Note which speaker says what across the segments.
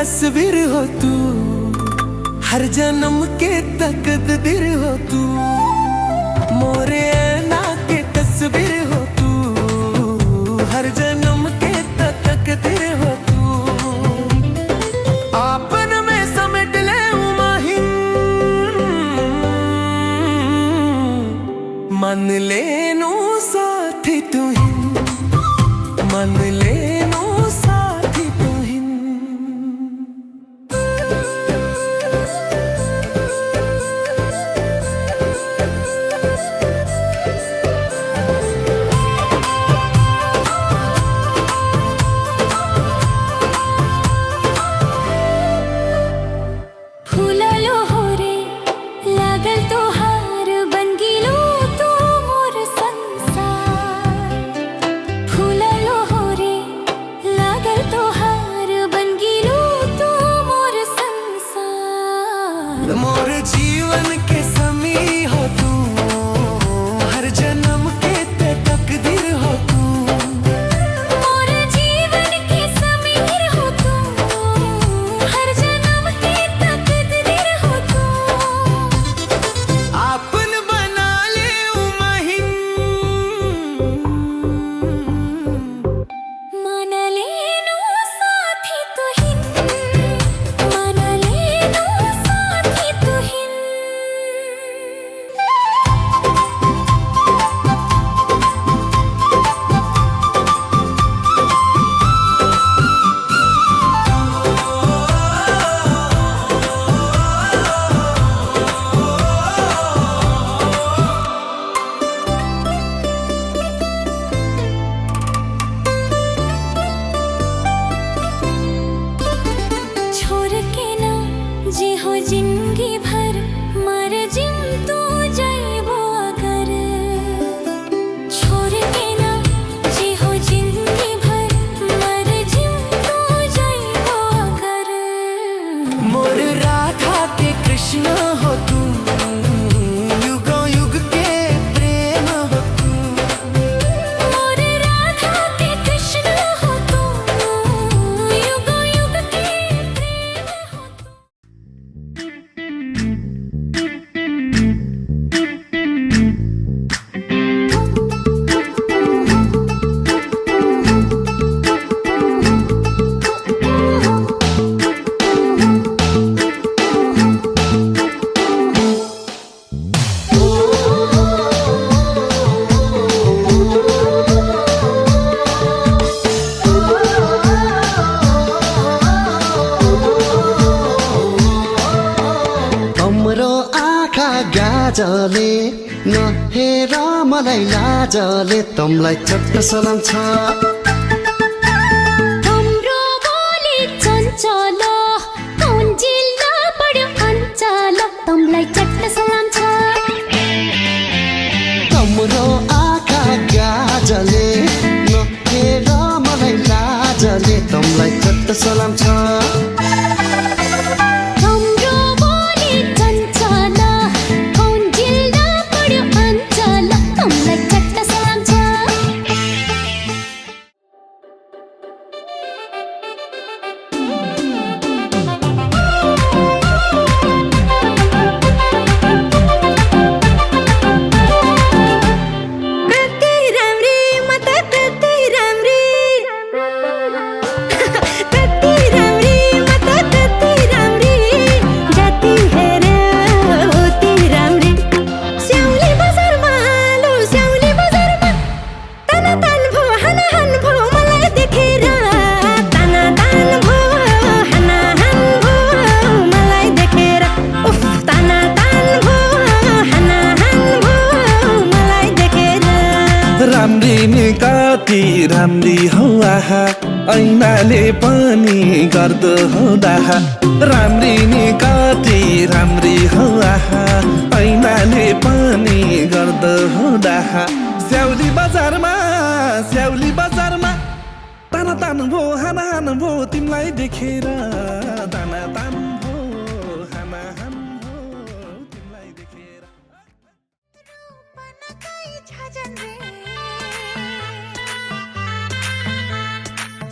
Speaker 1: तस्वीर हो तू, हर जन्म के तकदीर हो तू, मोरे ऐना के तस्वीर हो तू, हर जन्म के तकदीर हो तू। आपन में समेट ले माहिम, मन लेनू साथी तू ही, मन लेनू साथी तू ही। मोर जीवन के समी हो तू, हर जन्म के तकदीर हो तू,
Speaker 2: मोर जीवन के समी हो तू, हर जन्म के तकदीर हो तू।
Speaker 1: आपन बना ले माहिम,
Speaker 2: मन लेनू साथी तू ही, मन लेनू साथी तू ही। छोड़ के ना जी हो जिंदगी भर, मर जिम तू जाइबो अगर। छोड़ के ना जी हो जिंदगी भर, मर जिम तू जाइबो अगर।
Speaker 1: मोर राधा के कृष्ण हो तू, युगों युग के प्रेम हो तू,
Speaker 2: मोर राधा के कृष्ण हो तू, युगों युग के प्रेम हो तू।
Speaker 3: हाम्रो आँखा गाजले नहेर मलाई लाजले तमलाई चट्ट सलाम छ।
Speaker 2: हाम्रो बोली चञ्चल, कौन जिल्ला पढ्यो अञ्चल, तमलाई चट्ट सलाम छ।
Speaker 3: हाम्रो आँखा गाजले नहेर मलाई लाजले तमलाई चट्ट सलाम छ।
Speaker 2: हाम्रो बोली चञ्चल, कौन जिल्ला पढ्यो अञ्चल, तमलाई चट्ट सलाम छ। कति राम्री म त कति राम्री, कति राम्री म त कति राम्री, जति हेऱ्यो उति राम्री। स्याउली बजारमा लो स्याउली बजारमा, तानातान भो हानाहान भो मलाई देखेर, तानातान भो हानाहान भो मलाई देखेर, उफ तानातान भो हानाहान भो मलाई देखेर।
Speaker 4: राम्री नि कति राम्री हौ आहा, ऐनाले पनि गर्दो हौ दाहा। राम्री नि कति राम्री हौ आहा, ऐनाले पनि गर्दो हौ दाहा। स्याउली बजारमा ताना तान भो हानाहान भो तिमीलाई देखेर, ताना तान भो हानाहान भो तिमीलाई देखेर।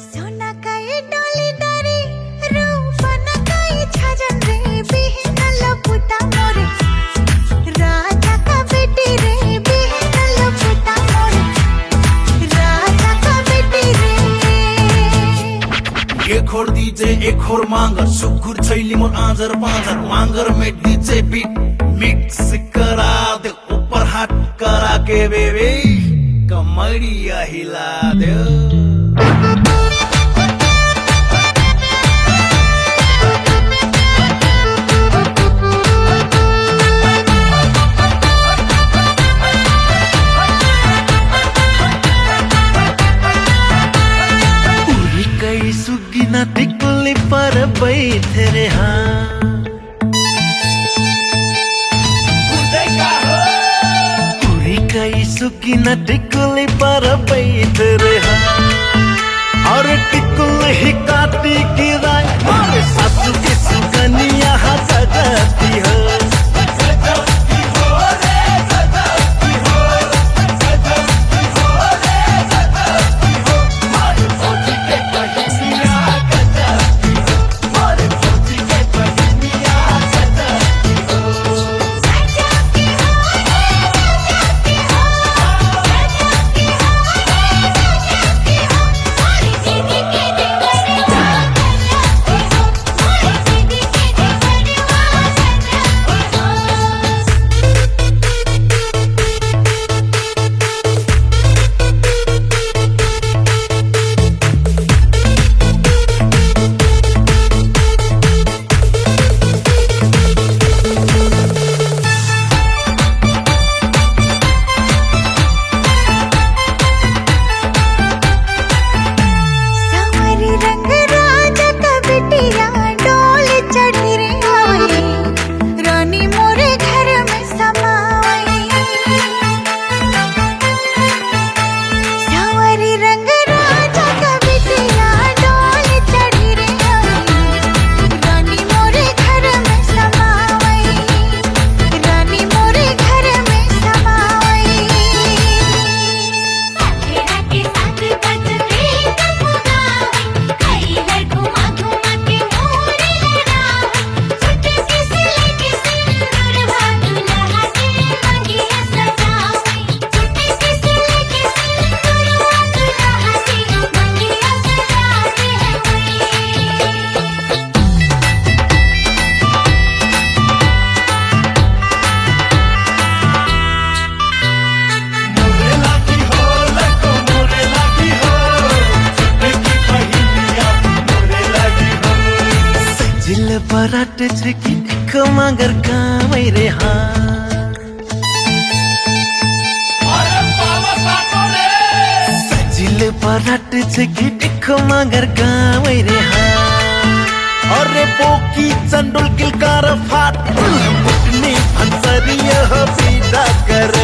Speaker 2: सोना का ये डोली डारी रूपा
Speaker 5: एक होर मांगर सुकुर छैली मोर आजर पाँजर मांगर में डीजे बीट मिक्स करा दे ऊपर हाथ करा के बेबी कमरिया हिला दे सुगिना टिकली पर बैठे रे हाँ पूरी कई सुगिना टिकली पर बैठे रे हाँ और टिकुल ही काटी गिराए और सासू की सुगनिया सजाती हो पराट छिकी देख मगर कामै रे हाँ सजिले पराट छिकी देख मगर कामै रे हाँ अरे बोकी चंडुल किलकार फाट मुटनी फंसरिया पीड़ा कर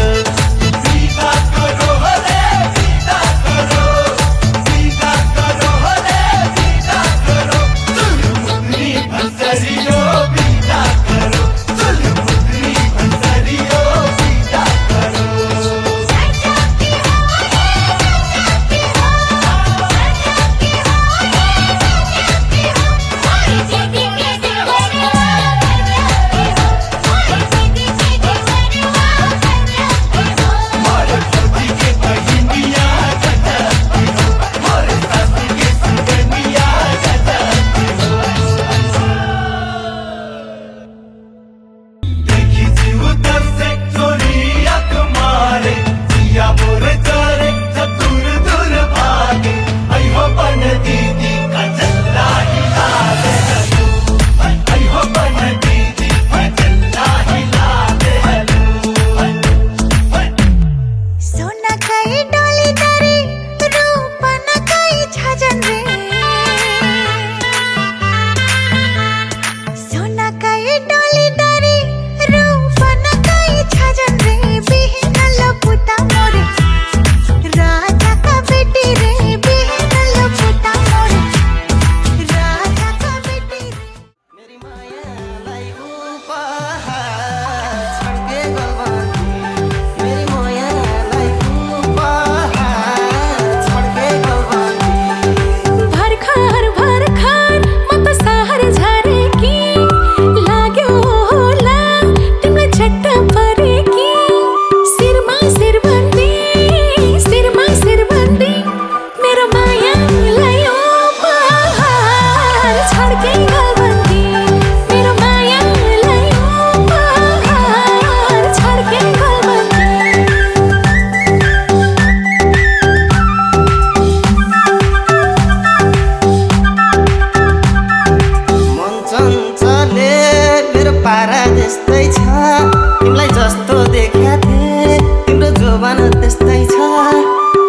Speaker 3: देख्या थिएँ तिम्रो जोबान त्यस्तै छ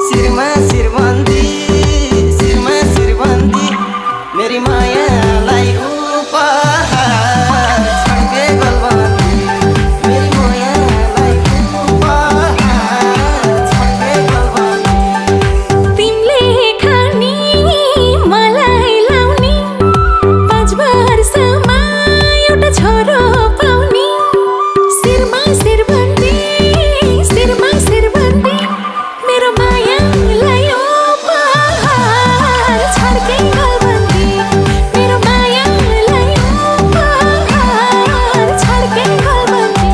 Speaker 3: शिरमा शिरबन्दी शिरमा शिरबन्दी मेरी मायालाई उपहार छड्के गलबन्दी मेरी मायालाई उपहार छड्के गलबन्दी
Speaker 2: तिमीले खानी मलाई लाउने 5 वर्षमा एउटा छोरो पाउने शिरमा शिरबन्दी शिरमा शिरबन्दी मेरो मायालाई उपहार छड्के गलबन्दी मेरो मायालाई उपहार छड्के गलबन्दी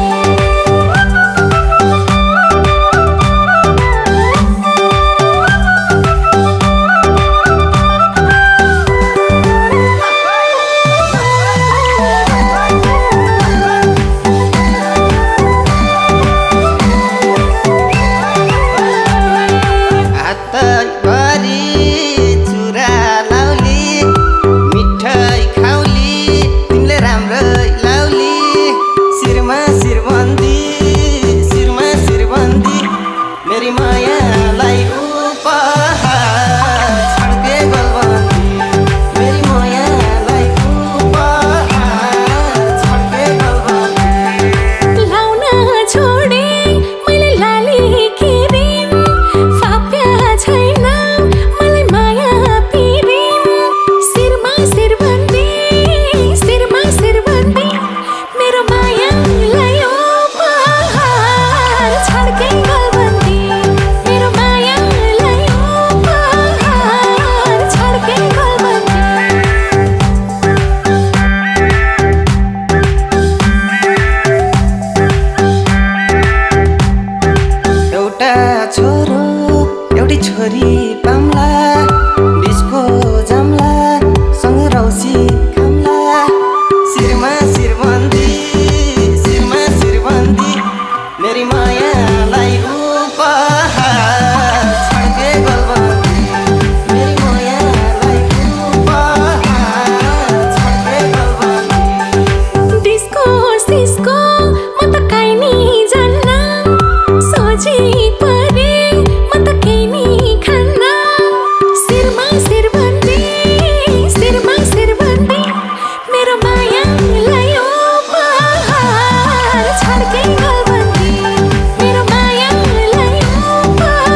Speaker 3: हातभरि चुरा लाउली मिठाई खाउली तिमीले राम्रै लाउली शिरमा शिरबन्दी शिरमा शिरबन्दी मेरी मायालाई उपहार छड्के गलबन्दी मेरी मायालाई उपहार छड्के गलबन्दी
Speaker 2: लाउन छोडे मैले लाली किरिम फाप्या छैन मलाई माया पिरिम शिरमा शिरबन्दी शिरमा शिरबन्दी मेरो मायालाई उपहार छड्के गलबन्दी मेरो मायालाई उपहार छड्के गलबन्दी
Speaker 3: एउटा छोरो एउटी छोरी पाम्ला डिस्को जाम्ला सँग रौसी खाम्ला शिरमा शिरबन्दी शिरमा शिरबन्दी मेरी मायालाई उपहार छड्के गलबन्दी मेरी मायालाई उपहार छड्के गलबन्दी
Speaker 2: डिस्को सिस्को म त काहीँ नि जान्न सोझी परे म त केही नि खान्न शिरमा शिरबन्दी शिरमा शिरबन्दी मेरो मायालाई उपहार छड्के गलबन्दी मेरो मायालाई उपहार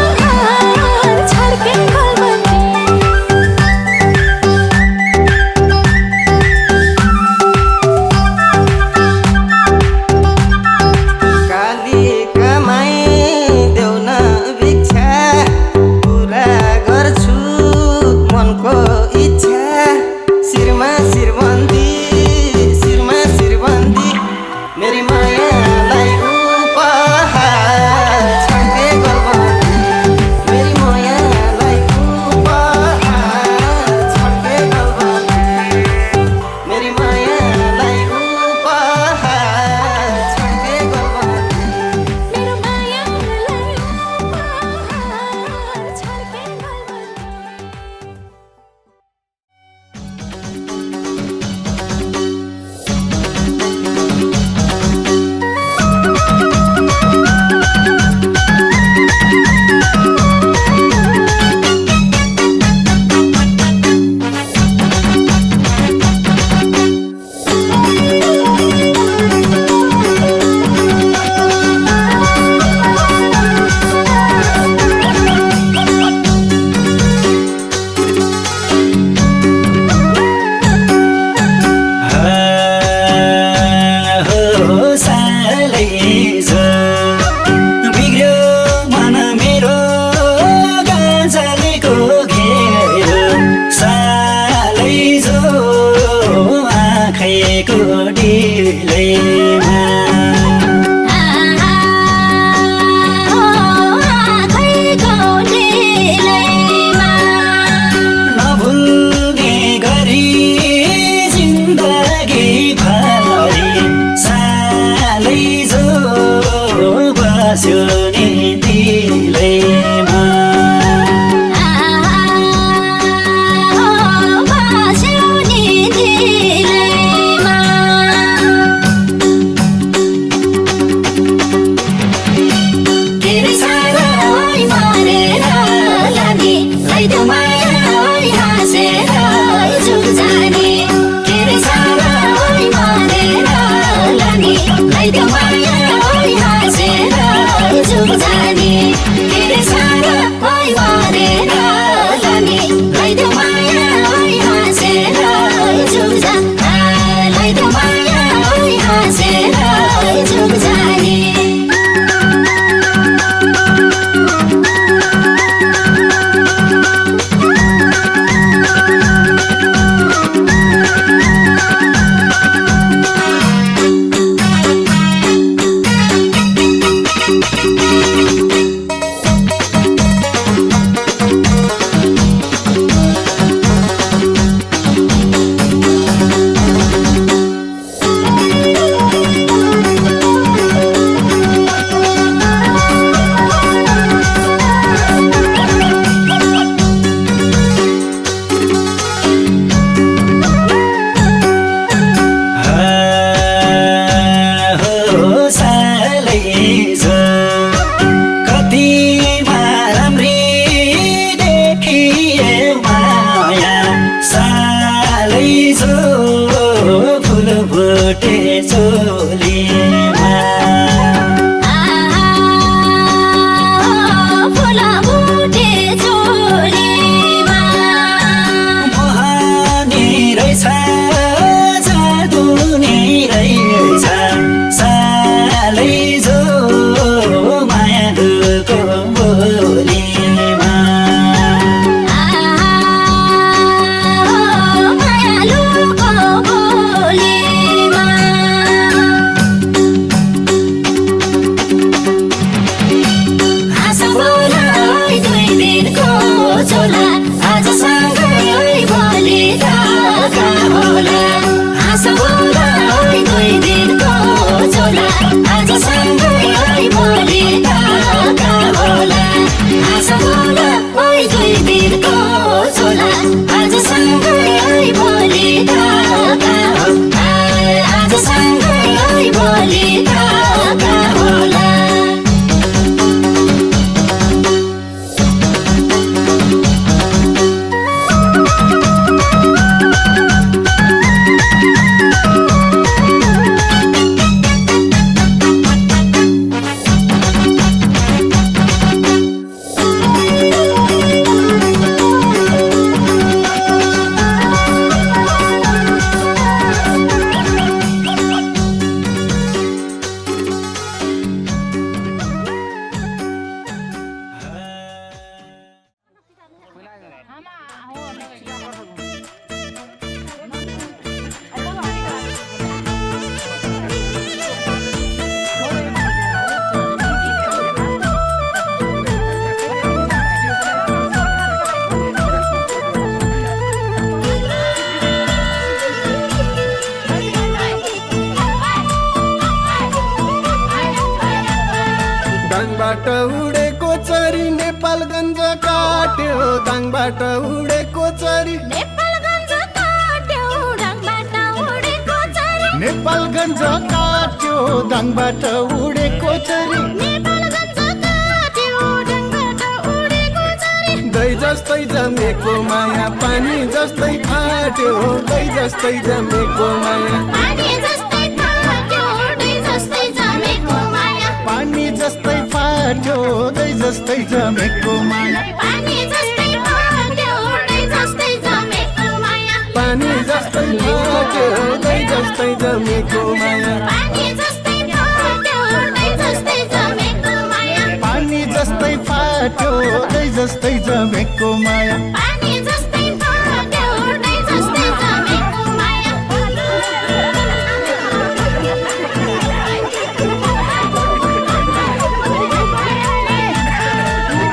Speaker 1: दाङबाट उडेको चरी नेपालगञ्ज काट्यो दाङबाट उडेको चरी
Speaker 2: नेपालगञ्ज काट्यो डाङबाट उडेको चरी
Speaker 1: नेपालगञ्ज काट्यो दाङबाट उडेको चरी
Speaker 2: नेपालगञ्ज काट्यो डाङबाट उडेको चरी
Speaker 1: दै जस्तै जमेको माया पानी जस्तै फाट्यो दै जस्तै जमेको माया
Speaker 2: पानी जस्तै फाट्यो दै जस्तै जमेको माया
Speaker 1: पानी जस्तै फाट्यो दै जस्तै जमेको माया
Speaker 2: पानी जस्तै फाट्यो दै जस्तै जमेको माया
Speaker 1: पानी जस्तै फाट्यो दै जस्तै जमेको माया
Speaker 2: पानी जस्तै फाट्यो दै जस्तै जमेको माया
Speaker 1: पानी जस्तै फाट्यो दै जस्तै जमेको माया
Speaker 2: पानी जस्तै फाट्यो दै जस्तै जमेको माया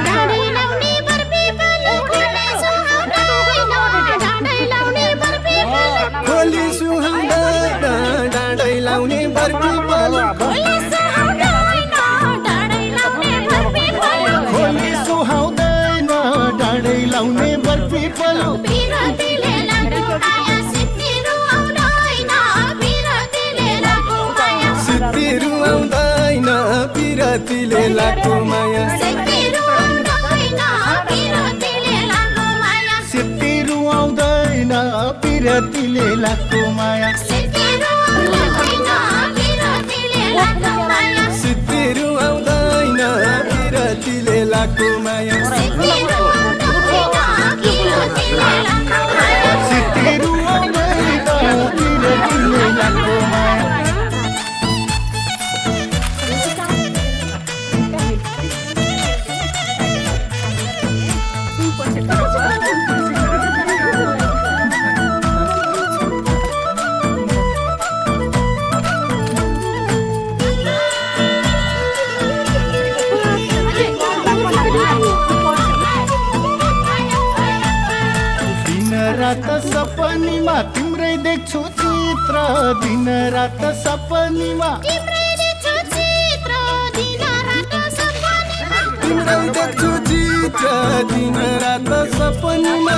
Speaker 2: डाँडै लाउने बरपिपल खोली सुहाउँदैन डाँडै लाउने बरपिपल
Speaker 1: खोली सुहाउँदैन डाँडै लाउने बरपिपल
Speaker 2: खोली सुहाउँदैन डाँडै लाउने बरपिपल
Speaker 1: खोली सुहाउँदैन डाँडै लाउने बरपिपल
Speaker 2: बिरतीले लागु माया सित्तिरु आउँदैन बिरतीले लागु माया
Speaker 1: सित्तिरु आउँदैन पिरतीले लाको माया
Speaker 2: सित्तिरु आउँदैन बिरतीले लागु माया
Speaker 1: सित्तिरु आउँदैन पिरतीले लाको माया
Speaker 2: सित्तिरु आउँदैन बिरतीले लागु माया
Speaker 1: सित्तिरु आउँदैन पिरतीले लाको माया
Speaker 2: सित्तिरु आउँदैन बिरतीले लागु माया
Speaker 1: सित्तिरु आउँदैन पिरतीले लाको माया
Speaker 5: सपनीमा तिम्रै देख्छु चित्र दिन रात सपनीमा
Speaker 1: तिम्रै देख्छु चित्र दिन रात सपनीमा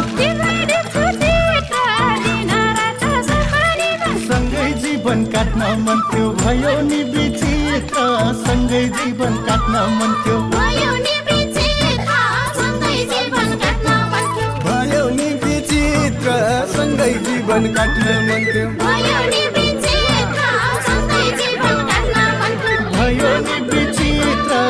Speaker 5: सँगै जीवन काट्न मन थियो भयो नि विचित्र सँगै जीवन काट्न मन थियो
Speaker 1: भयो नि विचित्र सँगै जीवन काट्न मन थियो भयो नि विचित्र सँगै जीवन काट्न मन थियो भयो नि विचित्र सँगै जीवन काट्न मन थियो
Speaker 5: भयो नि विचित्र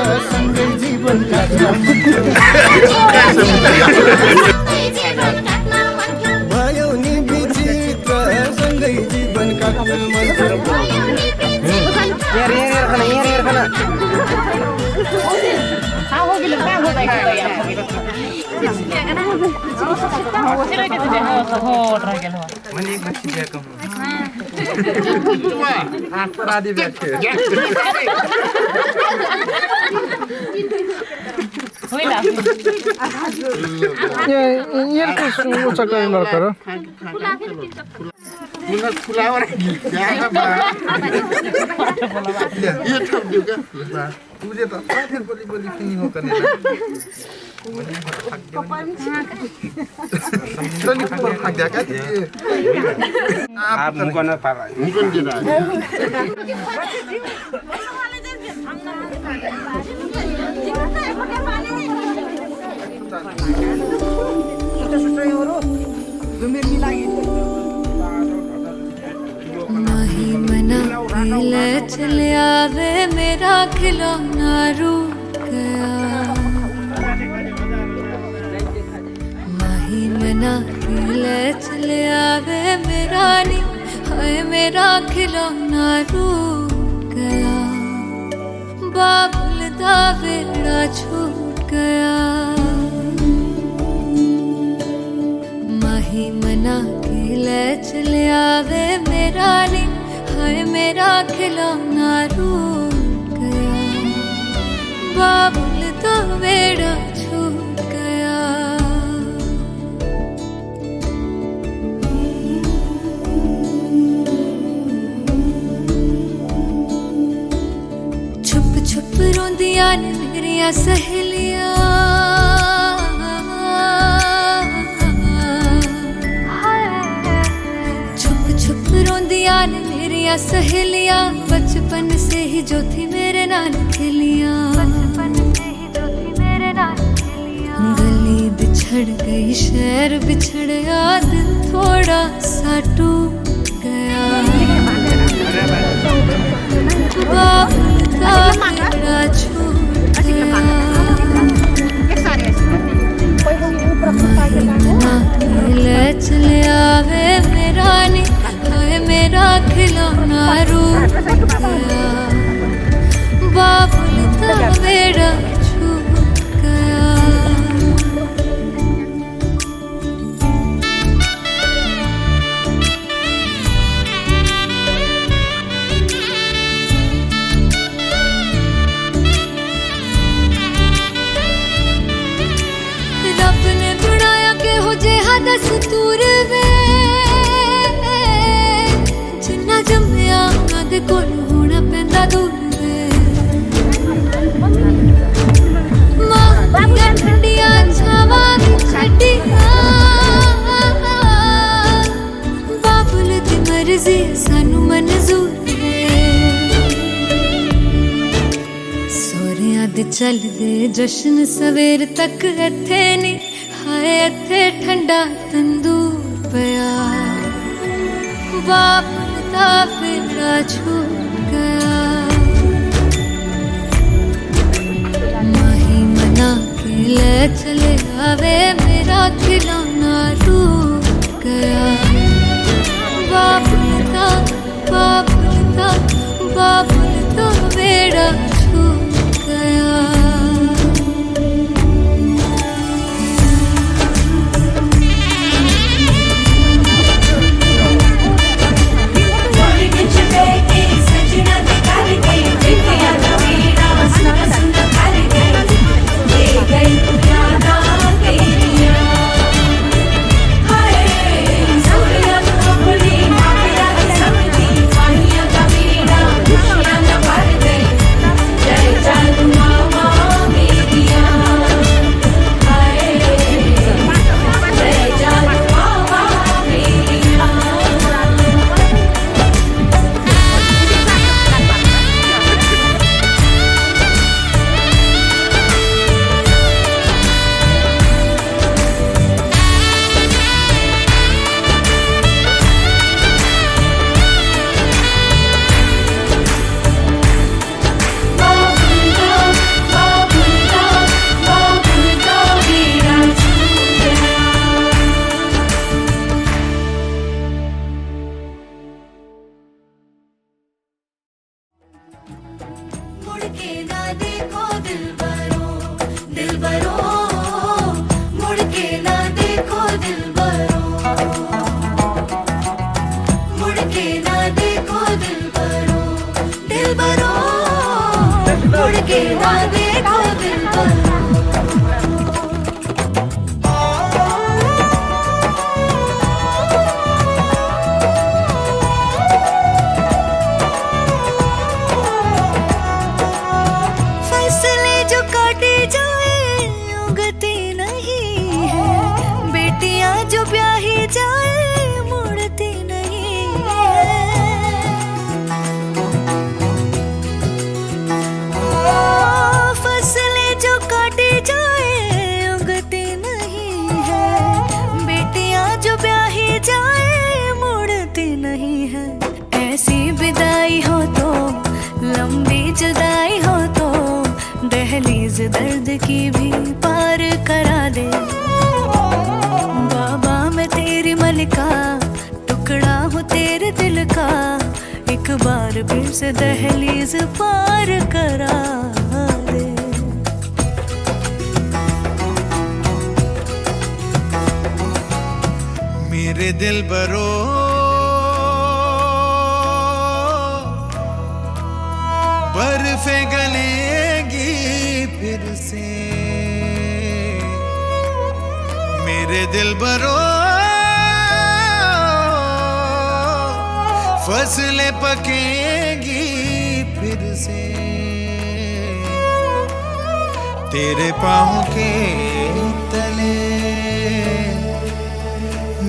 Speaker 5: सँगै जीवन काट्न मन थियो
Speaker 1: भयो नि विचित्र सँगै जीवन काट्न मन थियो
Speaker 2: नहीं मना ले चले आवे मेरा खिलौना रूठ गया नहीं मना ले चले आवे मेरा नी हाय मेरा खिलौना रूठ गया बाबुल दा वेड़ा छूट गया माही मना ले चले आवे मेरा नी हाय मेरा खिलौना रूठ गया बाबुल तो वेड़ा छूट गया छुप छुप रोंदियां ने मेरिया सहेलियां मेरिया सहेलियां बचपन से ही जो थी मेरे नाल खेलियां गली बिछड़ गई शहर बिछड़ गया दिल थोड़ा सा टूट गया बाबुल का वेड़ा छूट गया ले चले आवे मेरा नी हाय मेरा खिलौना रूठ गया बाबुल का वेड़ा छूट गया रब ने बनाया के हो जे हदस दूर वे जिन्ना जम्मिया उन्हां दे कोल होना पैंदा दूर वे मां ठंडिया छावां छड्डियां बाबुल दी मर्जी सानू मंजूर सोहरियां दे चलदे जश्न सवेर तक इत्थे नी हाय इत्थे ठंडा तंदूर पिया बाबुल दा वेड़ा छूट गया माही मना के ले चले आवे मेरा खिलौना रूठ गया बाबुल दा वेड़ा छूट गया जिंदगी भी पार करा दे। बाबा मैं तेरी मलिका, टुकड़ा हूँ तेरे दिल का, एक बार फिर से दहलीज पार करा दे।
Speaker 1: मेरे दिल बरो बर्फे गलेगी फिर से, मेरे दिल बरो फसलें पकेगी फिर से, तेरे पाँव के तले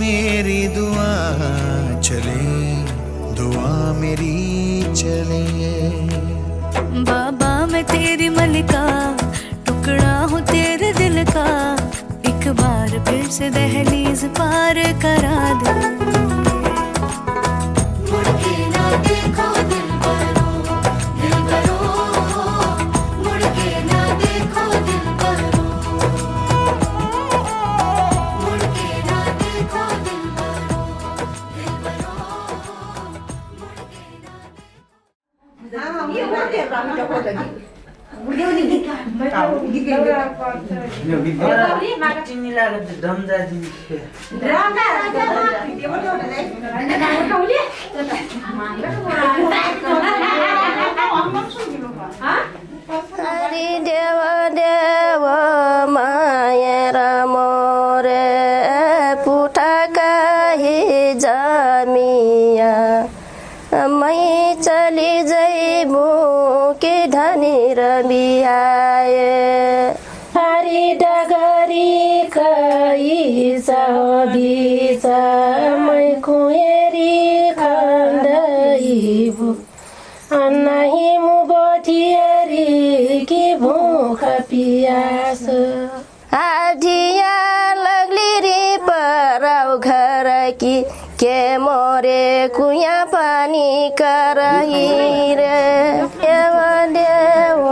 Speaker 1: मेरी दुआ चले, दुआ मेरी चले।
Speaker 2: बाबा मैं तेरी मलिका, टुकड़ा हूँ तेरे दिल का, एक बार फिर से दहलीज पार करा दे। मुड़ के ना देखो दिलबरो, दिलबरो, मुड़ के ना देखो दिलबरो, मुड़ के ना देखो दिलबरो, दिलबरो, मुड़ के ना।
Speaker 6: हरि देव देव मायर मोरे पुठा कही जमिया, मै चली जैबू के धनी रबियाए। हरि डगरी कही सबीस मै खुएरी खण्डईबू, नहीं मुबोथियरी की भूख पियास। आधिया लगली रे पराउ घर की, के मोरे कुया पानी करही रे। देव देव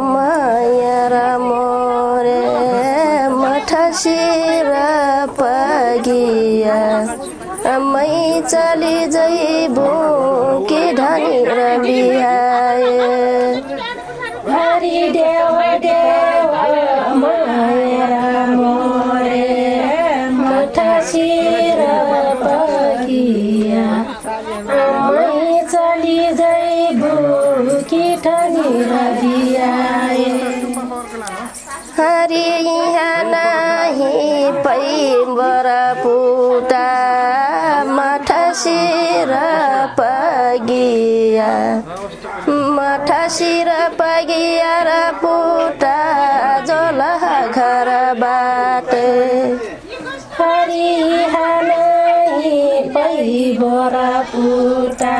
Speaker 6: मायर मोरे मठसिर पगिया, मै चली जैबू के धनी रबियाए। हरि देव देव मायर मोरे मठसिर पगिया, मै चली जैबू के धनी रबियाए। हरि यहाँ नहीं पैबर पुटा, मठसिर पगिया, मठसिर पगिया र पुटा जोलहा घर बाटे। हरि यहाँ नहीं पैबर पुटा,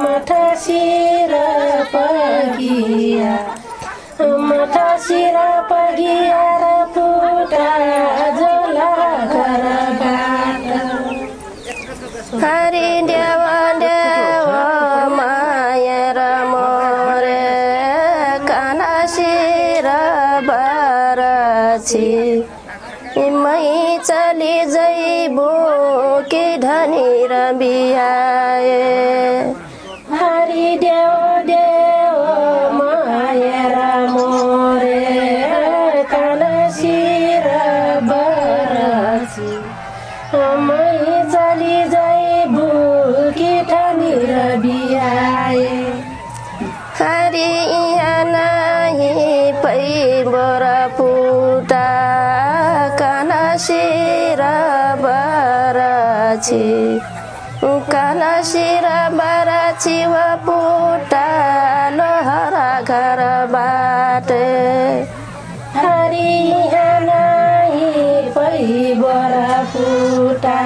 Speaker 6: मठसिर पगिया, मठसिर पगिया र पुटा जोलहा घर बाटे। हरि देव देव मायर मोरे कानासिर बरछि, मै चली जैबू के धनी रबियाए। हरि देव देव मायर मोरे कानासिर बरछि, मै चली जैबू के धनी रबियाए। हरि यहाँ नहीं पैबर पुटा, कानासिर बरछि, कानासिर बरछि व पुटा लोहरा घर बाटे। हरि यहाँ नहीं पैबर पुटा,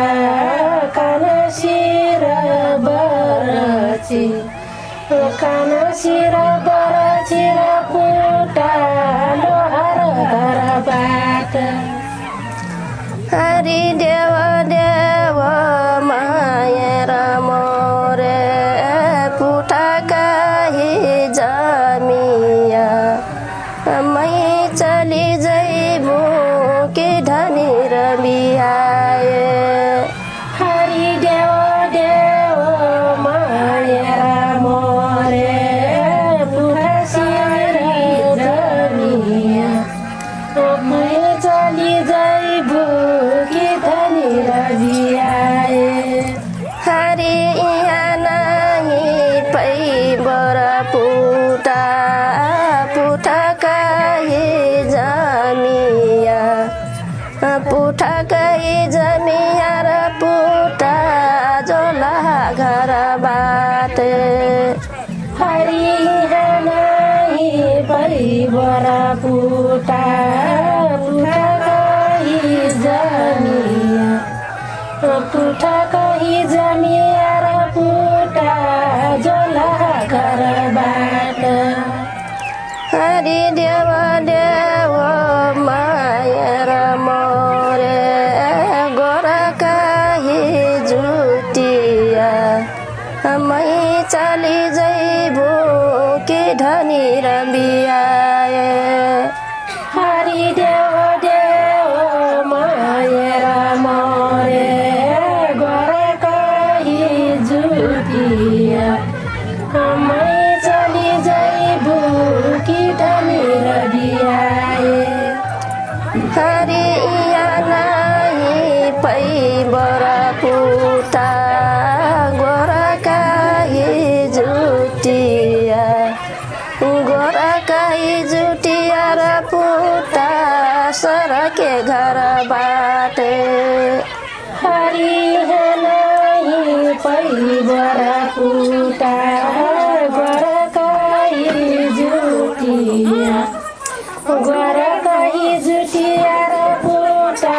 Speaker 6: कानासिर बरछि, कानासिर बरछि र पुटा लोहरा घर बाटे। हरि देव देव मायर मोरे पुठा कही जमिया, मै पुठा कही जमियार पुटा जोला घरबाट हरिहानै परिबरा पुटा पुठा कही जमिया पुठा कही जमियार पुटा जोला घरबाट हरि देव देव मायर मोरे गोरकाही जुटिया मै चली जैबो कि धनी र बियाए हरि देव देव मायर मोरे गोरकाही जुटिया मै चली जैबो कि धनी र बियाए हरि यहाँ नाही पैबरा पुटा गोरकाही जुटिया गोरकाही जुटिया र पुटा सरके घरबाट हरि यहाँ नाही पैबरा पुटा गोरकाही जुटिया गोरकाही जुटिया र पुटा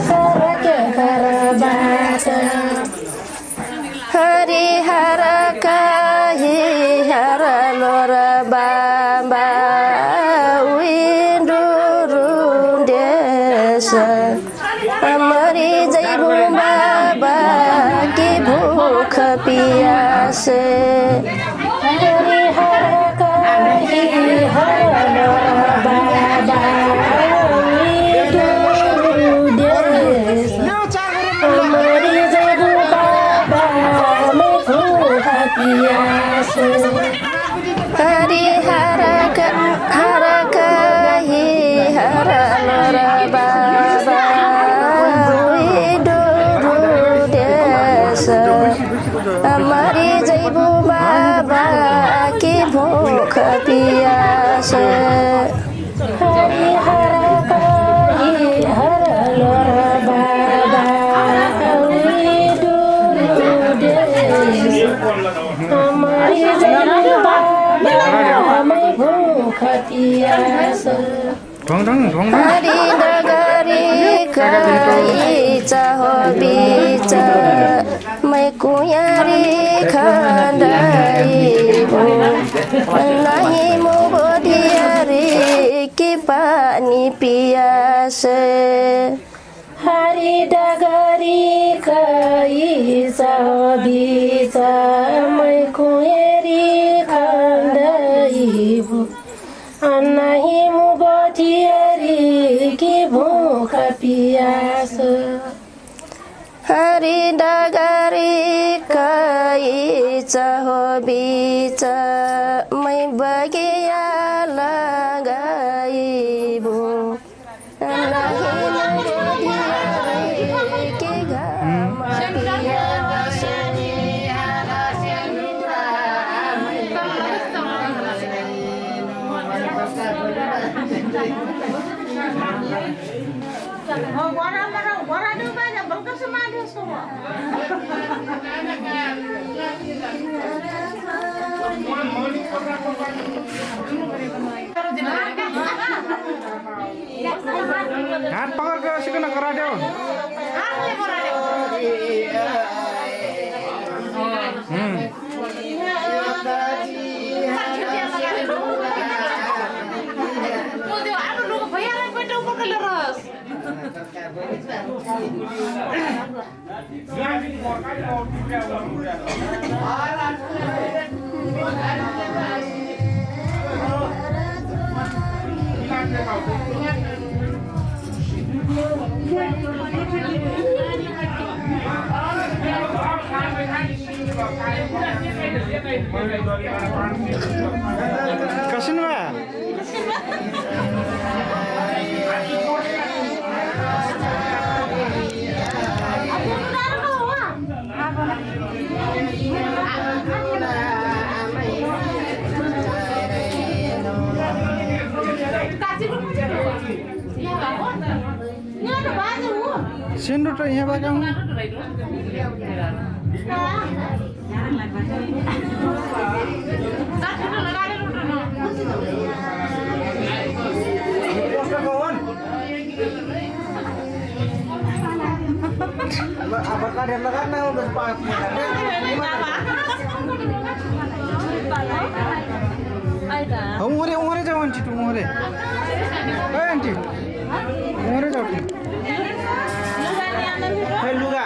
Speaker 6: सरके घरबाट हरिहर काही हर लोर बाबा उइन्डुरु देश मरि जैबु बाबा कि भूख पियासे हरिहर काही हर लोर बाबा उइन्डुरु देश मरि जैबु बाबा मैं भूख पियासे हरिहर काही हर लोर बाबा उइन्डुरु देश मरि जैबु बाबा कि भूख पियासे हरिहर काही हर लोर बाबा उइन्डुरु देश मरि जैबु बाबा मैं भूख पियासे हरि नगरी कही चाहो बीच मैं कुयारी खंडाइबो नहीं मुगो दियारी कि पानी पियासे हरि डगरी कही चाहो बीच मैं कुयारी खंडाइबो नहीं मुगो दियारी कि भूख पियास हरि डगरी कही चाहो बीच मैं बगिया लगाइबो नहीं मुगो दियारी कि घाम पियास
Speaker 4: हात पकड सिकन कराट्यो कसिन बा
Speaker 7: सेन्डो त यहाँ बाका हुँ उमरे जाऊ आन्टी तू उमरे आन्टी उमरे जाऊ
Speaker 3: लुगा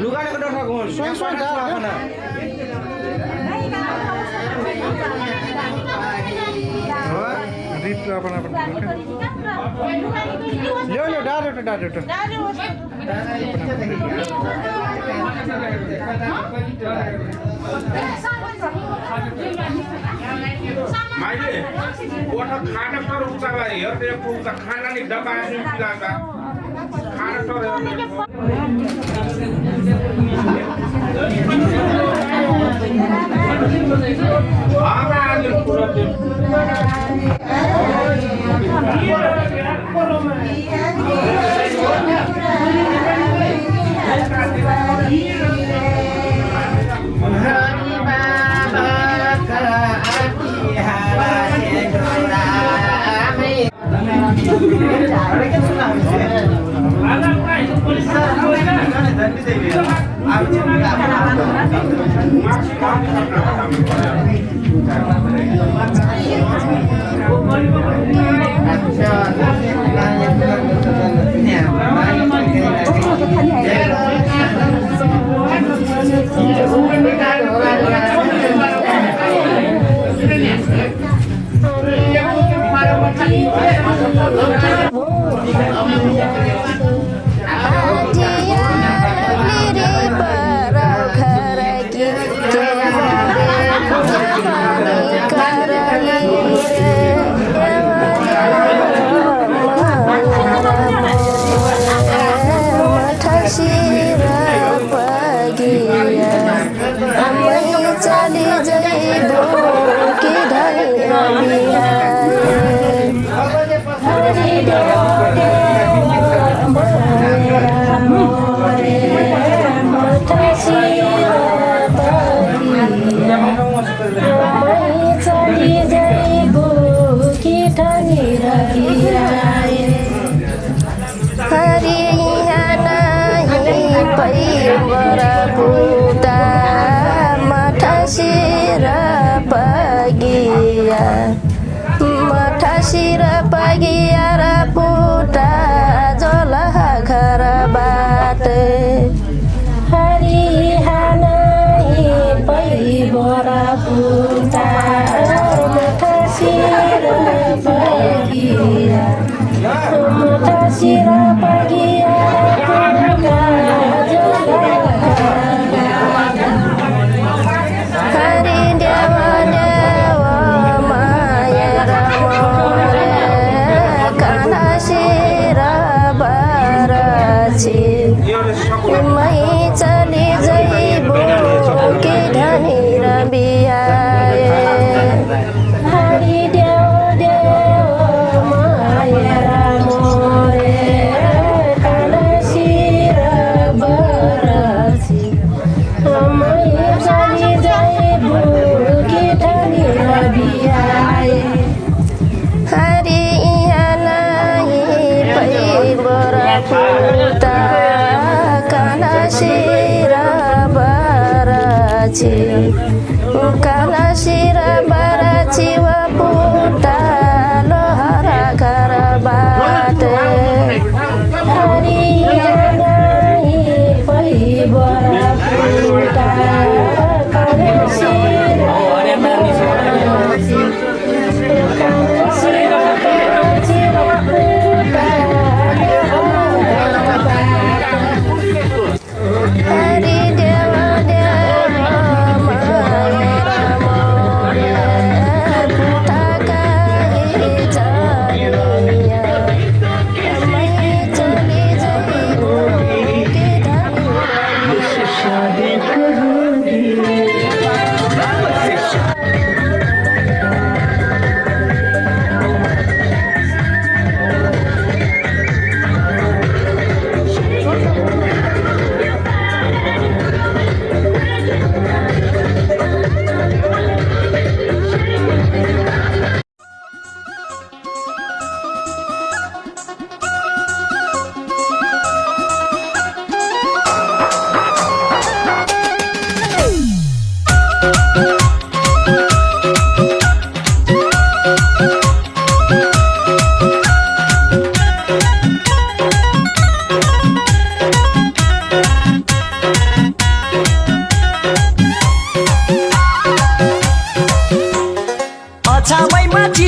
Speaker 3: लुगाले को डर खाको
Speaker 7: सोन सोन जा
Speaker 3: खाना
Speaker 7: रिट अपन अपन ल्यो ल्यो डाडो
Speaker 8: माइले कोठा खाना तर उचाला हेर्दै पुग्छ खाना नि दबाएपछि पिलाउँदा खाना तर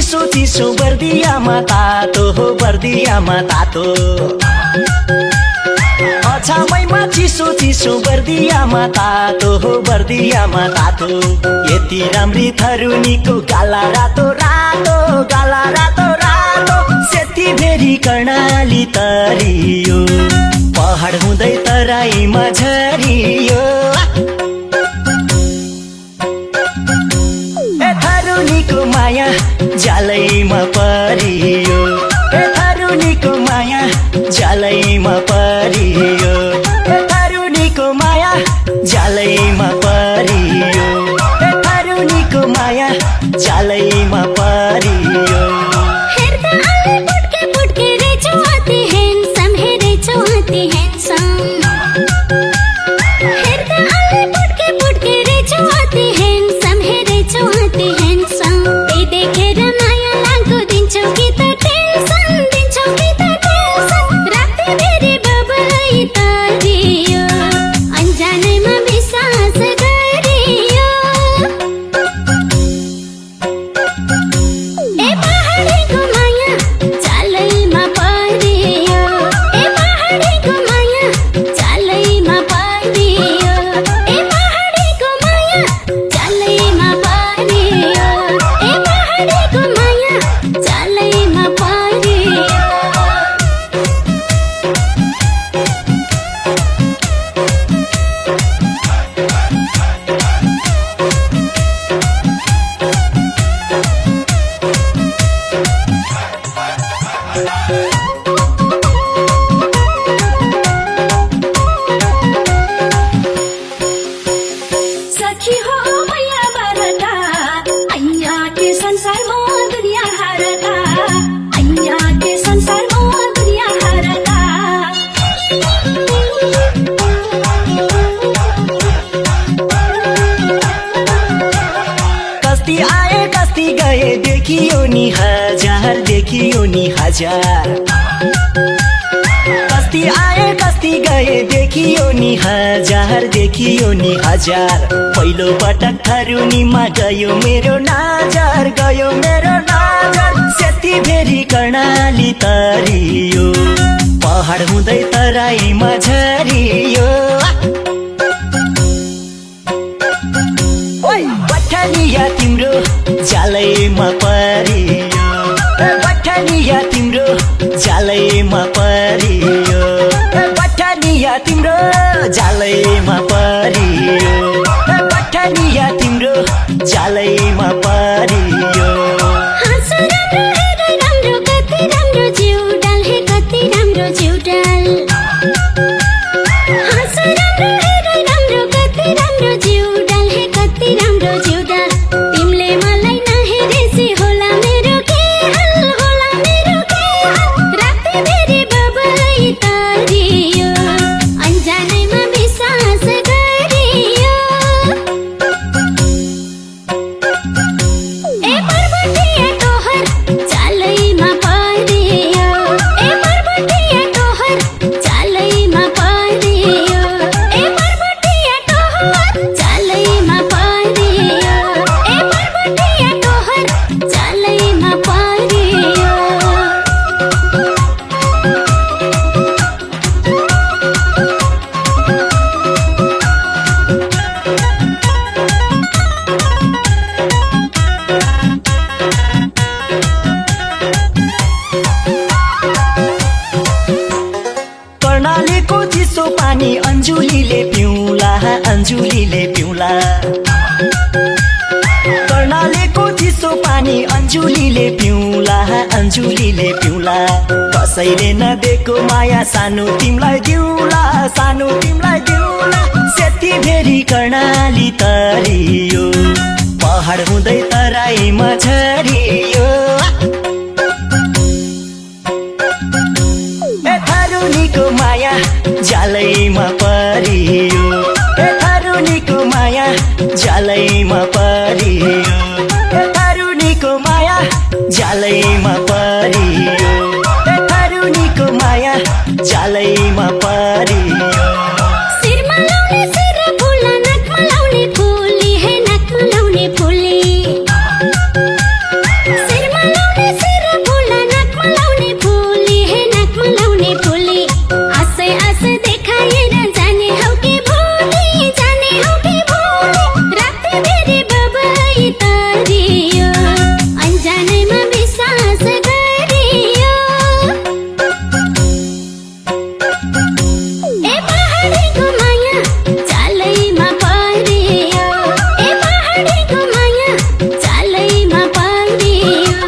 Speaker 5: चिसो चिसो बर्दियामा तातो हो बर्दियामा तातो अछामैमा चिसो चिसो बर्दियामा तातो हो बर्दियामा तातो यति राम्री थरुनीको गाला रातो रातो गाला रातो रातो सेती भेरी कर्णाली तरियो पहाड हुँदै तराईमा झरियो ए थरुनीको माया जालैमा परियो ए थरुनीको माया जालैमा परियो ए थरुनीको माया जालैमा परियो ए थरुनीको माया जालैमा परियो
Speaker 9: हेर्दा आले पुट्के पुट्के रेचो अति ह्यान्डसम हेरेचो अति ह्यान्डसम हेर्दा आले पुट्के पुट्के रेचो अति ह्यान्डसम हेरेचो अति ह्यान्डसम ए देखेर माया लाग्दो दिन्छौ कि त टेन्सन दिन्छौ कि त टेन्सन राति भेरी बबलै तरियो अन्जानैमा विश्वास गरियो ए पहाडीको माया चालैमा परियो ए पहाडीको माया चालैमा परियो ए पहाडीको माया चालैमा परियो ए पहाडीको माया चालैमा परियो सखी हो मैया बारता ऐया के संसार मो दुनिया हारता ऐया के संसार मो दुनिया हारता
Speaker 5: कस्ती आए कस्ती गए देखियो नि हजार देखियो नि हजार कस्ती आए कस्ती गए देखियो नि हजार देखियो नि हजार पहिलो पटक थरुनीमा गयो मेरो नजर गयो मेरो नजर सेती भेरी कर्णाली तरियो पहाड हुँदै तराईमा झरियो ओइ पठानिया तिम्रो जालैमा परियो पठानिया तिम्रो जालैमा परियो पठानिया तिम्रो जालैमा परियो पठानिया तिम्रो जालैमा परियो
Speaker 9: हाँसो राम्रो हेरे राम्रो कति राम्रो जिउडाल हे कति राम्रो जिउडाल हाँसो राम्रो हेरे राम्रो कति राम्रो जिउडाल हे कति राम्रो जिउडाल तिमीले मलाई नहेरेसी होला मेरो के हाल होला मेरो के हाल राति भेरी बबलै तरियो अन्जानैमा विश्वास गरियो ए पर्वतीय टोहर चालैमा परियो ए पर्वतीय टोहर चालैमा परियो ए पर्वतीय टोहर चालैमा परियो ए पर्वतीय टोहर चालैमा परियो
Speaker 5: कर्णालीको चिसो पानी अन्जुलीले पिउला अन्जुलीले पिउला कर्णालीको चिसो पानी अन्जुलीले पिउला अन्जुलीले पिउला कसैले नदिएको माया सानो तिमीलाई दिउला सानो तिमीलाई दिउला सेती भेरी कर्णाली तरियो पहाड हुँदै तराईमा झरियो ए थरुनीको माया जालैमा परियो ए थरुनीको माया जालैमा परियो ए थरुनीको माया जालैमा परियो ए थरुनीको माया जालैमा परियो
Speaker 9: शिरमा लाउने शिर फुल नाकमा लाउने फुली हे नाकमा लाउने फुली शिरमा लाउने सिर फुला नाकमा लाउने फुली हे नाकमा लाउने फुली आशै आशै देखाएर जाने हौ कि भोलि जाने हौ कि भोलि राति बेरी बबाई तारियो अन्जानैमा विश्वास गरियो ए पहाडीको माया चालैमा परियो ए पहाडीको माया चालैमा परियो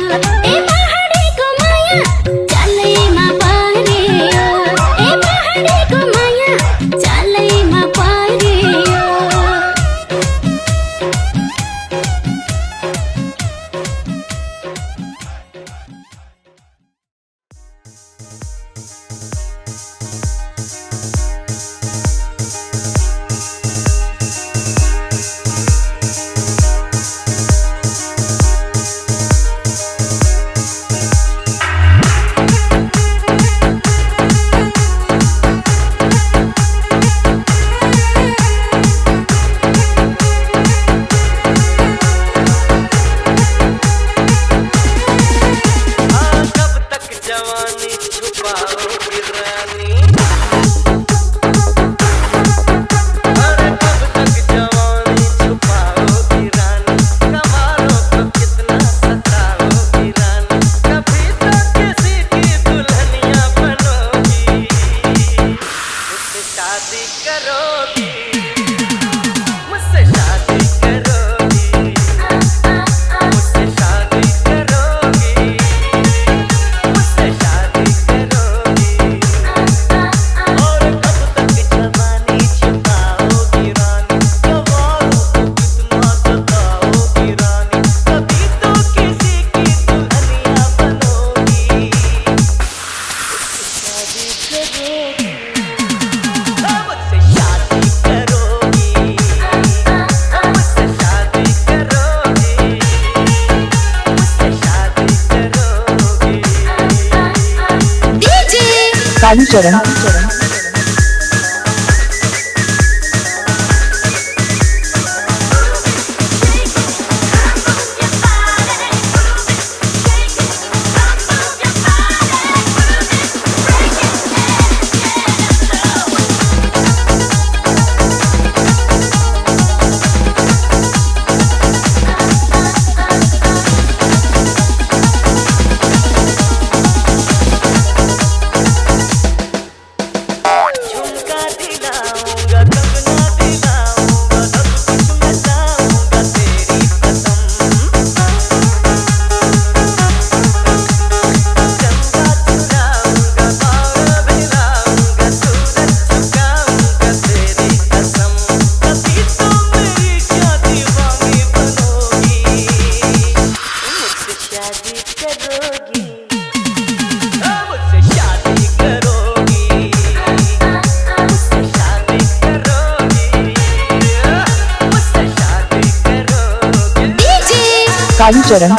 Speaker 9: ए पहाडीको माया चालैमा परियो ए पहाडीको माया चालैमा परियो
Speaker 5: कब तक जवानी छुपाओगी रानी अरे कब तक जवानी छुपाओगी रानी कमालों को कितना सताओगी रानी कभी तो किसी की दुल्हनिया बनोगी मुझसे शादी करोगी मुझसे शादी करोगी मुझसे शादी करोगी मुझसे शादी करोगी और कब तक जवानी छुपाओगी रानी कमालों को कितना सताओगी रानी कभी तो किसी की दुल्हनिया बनोगी मुझसे शादी करोगी मुझसे शादी करोगी मुझसे शादी करोगी
Speaker 2: डीजे
Speaker 10: कालीचरण
Speaker 5: झुमका दिलाऊंगा कंगना दिलाऊंगा सब कुछ मैं लाऊंगा तेरी कसम चंदा चुराऊंगा बार भिलाऊंगा सूरज झुकाऊंगा तेरी कसम कभी तो मेरी क्या दीवानी बनोगी मुझसे शादी करोगी मुझसे शादी करोगी मुझसे शादी करोगी मुझसे शादी करोगी
Speaker 2: डीजे
Speaker 10: कालीचरण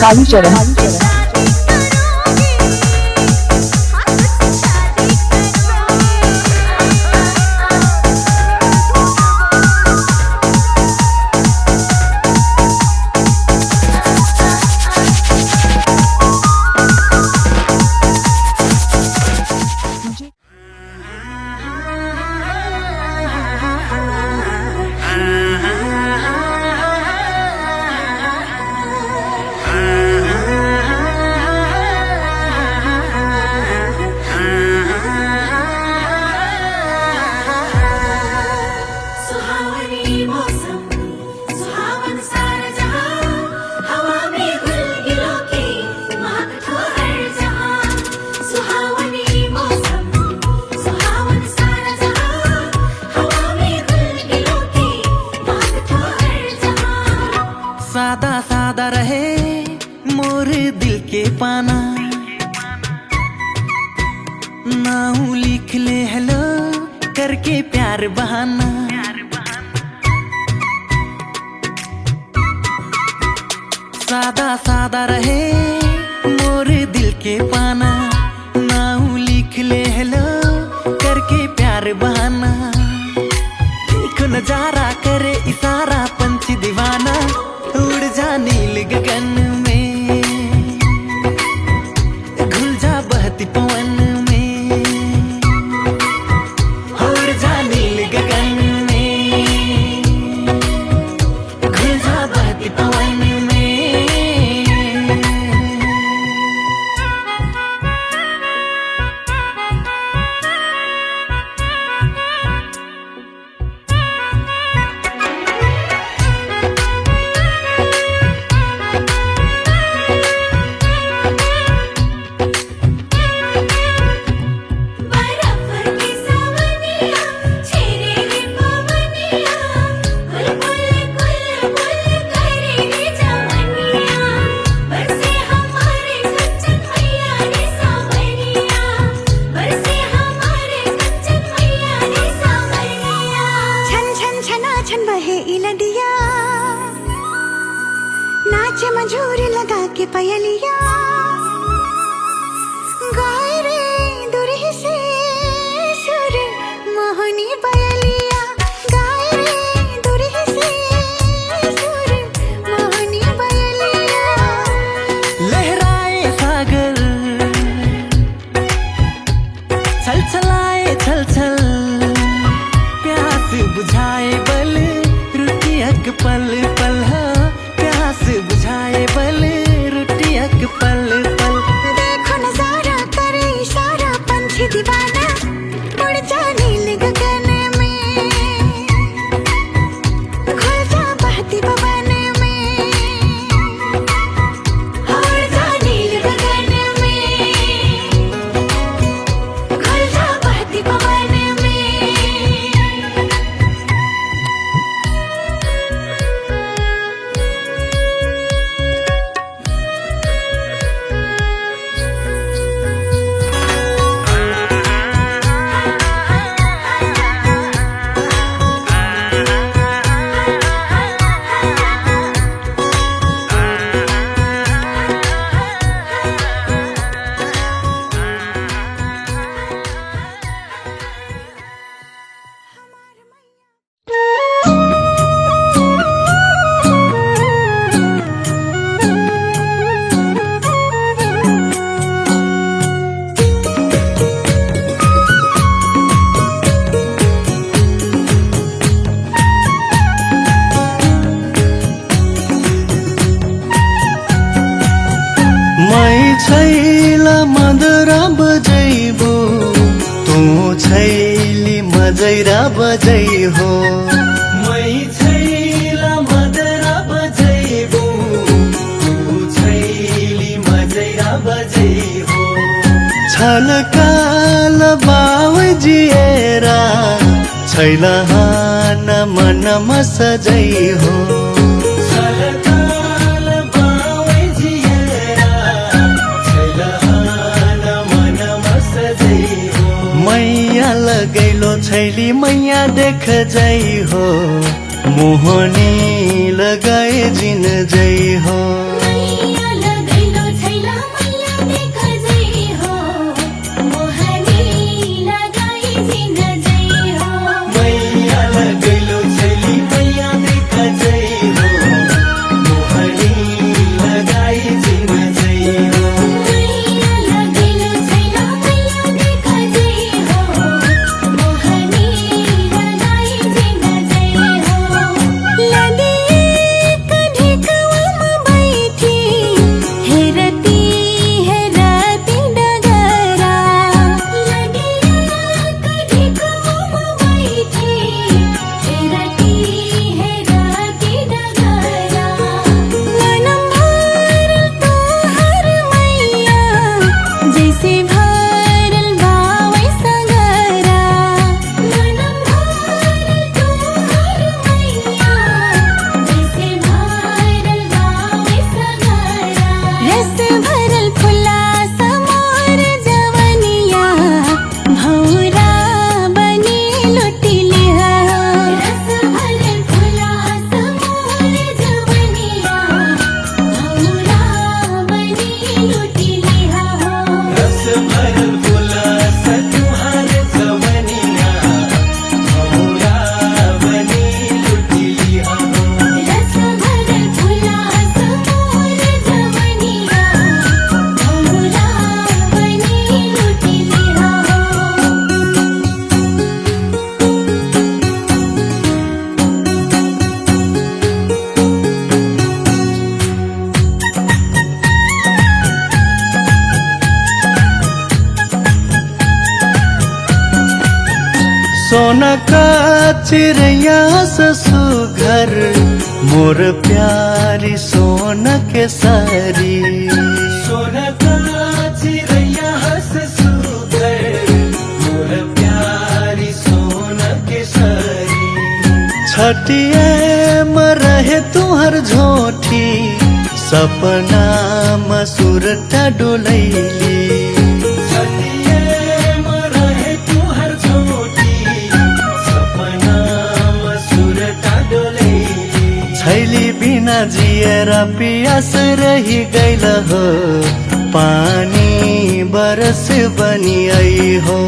Speaker 10: कालीचरण
Speaker 1: सादा सादा रहे मोर दिल के पाना, नाऊ लिख ले हेलो करके प्यार बहाना। सादा सादा रहे मोर दिल के पाना, नाऊ लिख ले हेलो करके प्यार बहाना। देखो नजारा करे इशारा पंछी दीवाना, उड़ जा नील गगन में, घुल जा बहती पवन में, उड़ जा नील गगन में, घुल जा बहती पवन में।
Speaker 9: नाचे मजूरी लगा के पयलिया, गाय रे दुरही से सुर मोहनी पयलिया, गाय रे दुरही से सुर मोहनी पयलिया।
Speaker 1: लहराए सागर छल छलाए छल छल, प्यास बुझाए बल रुटियक पल पल, प्यास बुझाए बल रुटियक पल पल।
Speaker 9: देखो नजारा करे इशारा पंछी दीवाना, उड़ जा नील गगन में, घुल जा बहती पवन में, उड़ जा नील गगन में, घुल जा बहती पवन में।
Speaker 5: छैला मदरा बजैबो, तू छैली मजैरा बजै हो। मै छैला मदरा बजैबो, तू छैली मजैरा बजै हो। छलकाल बाउ जिएरा छैला हान मनमा सजै हो। मैया लगैलो छैली मैया देख जै हो, मोहनी लगाए जिन जै हो।
Speaker 9: मैया
Speaker 5: सोना का चिड़ैया ससुघर मोर प्यारी सोना के सारी सोना का चिड़ैया ससुघर मोर प्यारी सोना के सारी छठिए में रहे तुहर झोठी सपना मसूरटा डोलैली छैली बिना जिएर पियास रही गइल हो पानी बरस बनी आई हो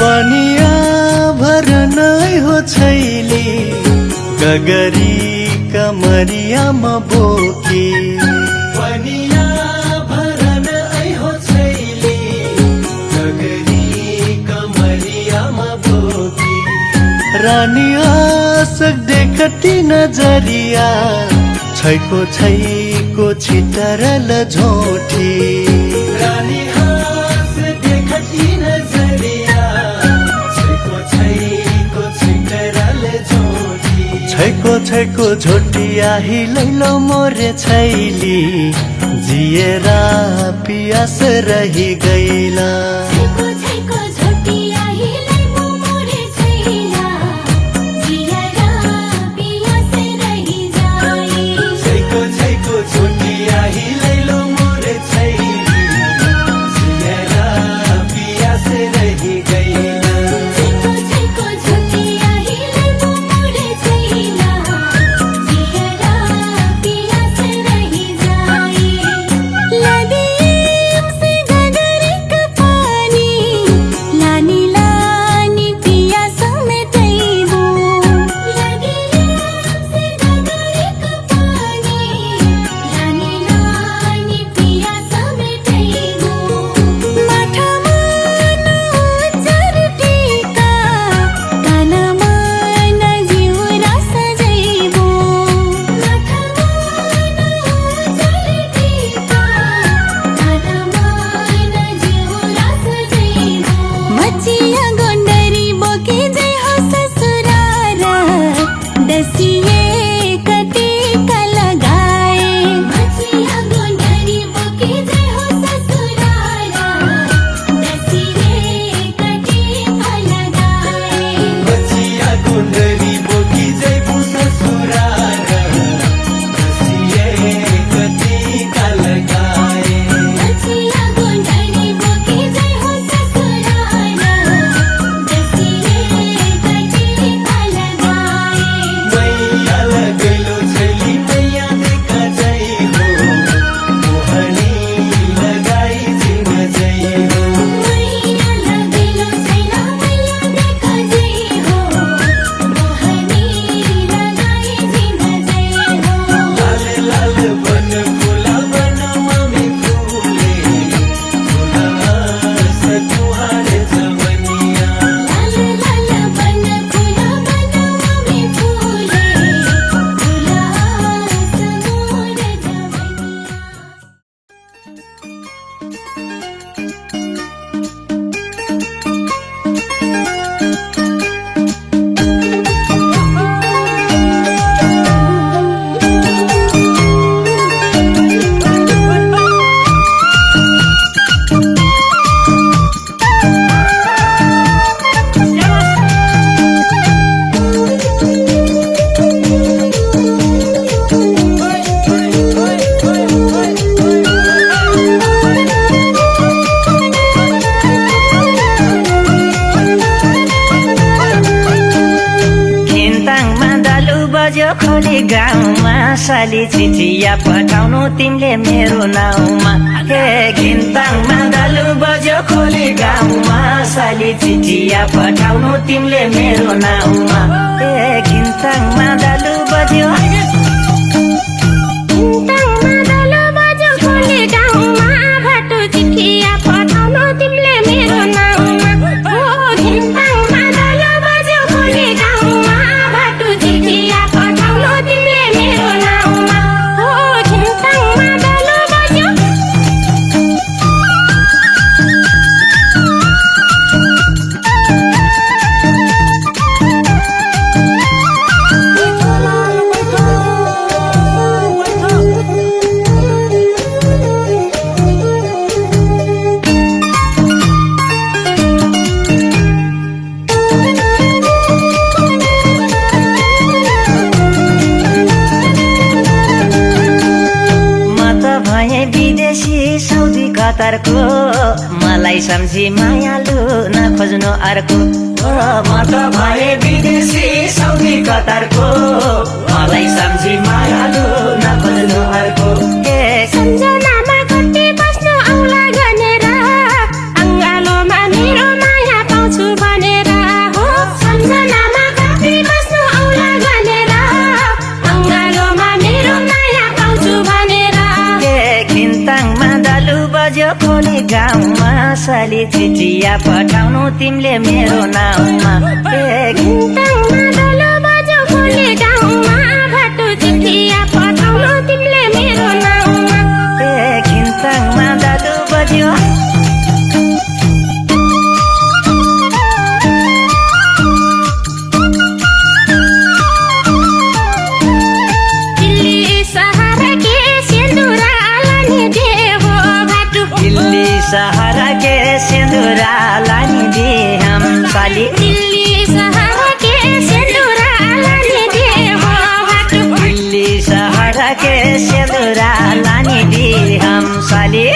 Speaker 5: पनिया भर नै हो छैली गगरी कमरिया म बोकी पनिया भर नै हो छैली गगरी कमरिया म बोकी रानी आसक देखती नजरिया छैको छैको छिटरल झोठी रानी आस देखती नजरिया छैको छैको झोटिया हिलैलो मोरे छैली जिएर पियास रही गइला
Speaker 9: लदियम से गगरी का पानी
Speaker 11: खोली गाउँमा साली चिठिया पठाउनु तिमीले मेरो नाउँमा हे घिन्ताङमा दालु बज्यो खोली गाउँमा साली चिठिया पठाउनु तिमीले मेरो नाउँमा हे घिन्ताङमा दालु बज्यो
Speaker 9: खोली गाउँमा भटु चिठिया पठाउनु तिमीले मेरो नाउँमा हो घिन्ताङमा दालु बज्यो खोली गाउँमा भटु चिठिया पठाउनु तिमीले मेरो नाउँमा हो घिन्ताङमा दालु बज्यो
Speaker 11: साउदी कतारको मलाई सम्झी मायालु नखोज्नु अर्को म त भए विदेशी साउदी कतारको मलाई सम्झी मायालु नखोज्नु अर्को
Speaker 9: सम्झनामा कति बस्नु औला गनेर अङ्गालोमा मेरो माया पाउँछु भनेर हो सम्झनामा कति बस्नु औला गनेर अङ्गालोमा मेरो माया पाउँछु भनेर
Speaker 11: घिन्ताङमा दालु बज्यो खोली गाउँमा साली चिठिया पठाउनु तिमीले मेरो नाउँमा
Speaker 9: घिन्ताङमा दालु बज्यो खोली गाउँमा भटु चिठिया पठाउनु तिमीले मेरो नाउँमा
Speaker 11: घिन्ताङमा दालु बज्यो सहारा के सिंदूरा लानी दे हम साली
Speaker 9: दिल्ली सहारा के सिंदूरा लानी दे हो भटु
Speaker 11: दिल्ली सहारा के सिंदूरा लानी दे हम साली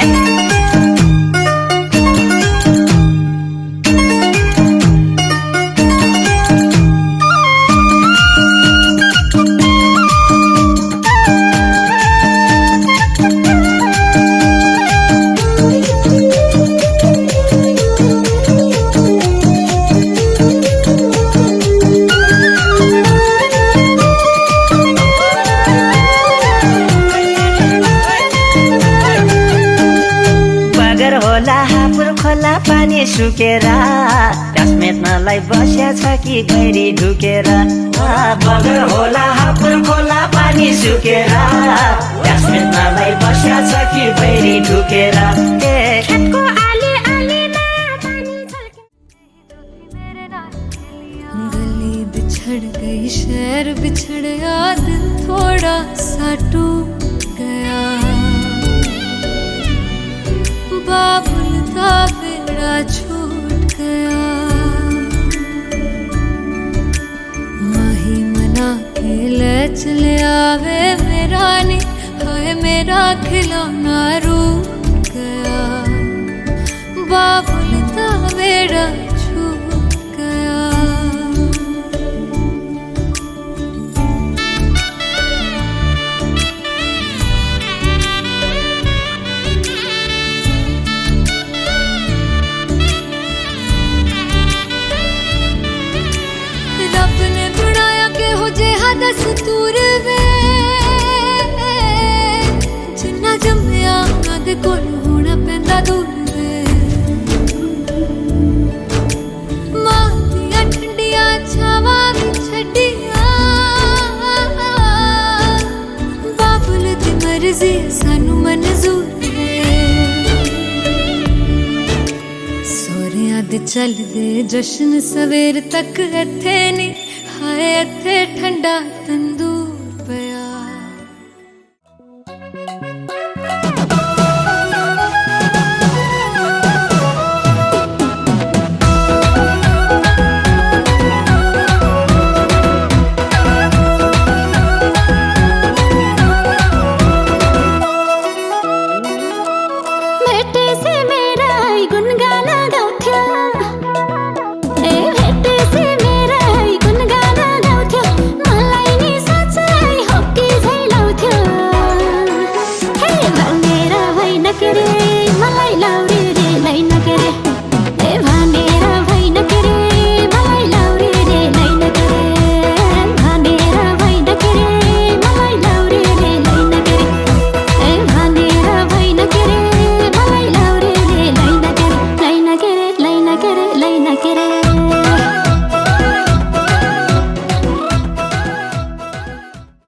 Speaker 11: खोला पानी सुकेर मेट्नलाई बस्या छ कि गैरी ढुकेर बगर होला हापुर खोला पानी सुकेर मेट्नलाई बस्या छ कि गैरी ढुकेर
Speaker 9: खेतको आली आलीमा पानी
Speaker 2: गली बिछड़ गई शहर बिछड़ याद थोड़ा सा टूट गया बाबुल का बेड़ा छूट गया माही मना के ले चले आवे मेरा नी हाय मेरा खिलौना रूठ गया बाबुल का बेड़ा छूट गया रब ने बनाया के हो जे दस्तूर वे जिन्ना जम्मिया उन्हां दे कोल होना पैंदा दूर वे मां दियां ठंडियां छावां भी छड्डियां बाबुल दी मर्जी सानू मंजूर वे सोहरियां दे चलदे जश्न सवेर तक इत्थे नी हाय इत्थे ठंडा तंदूर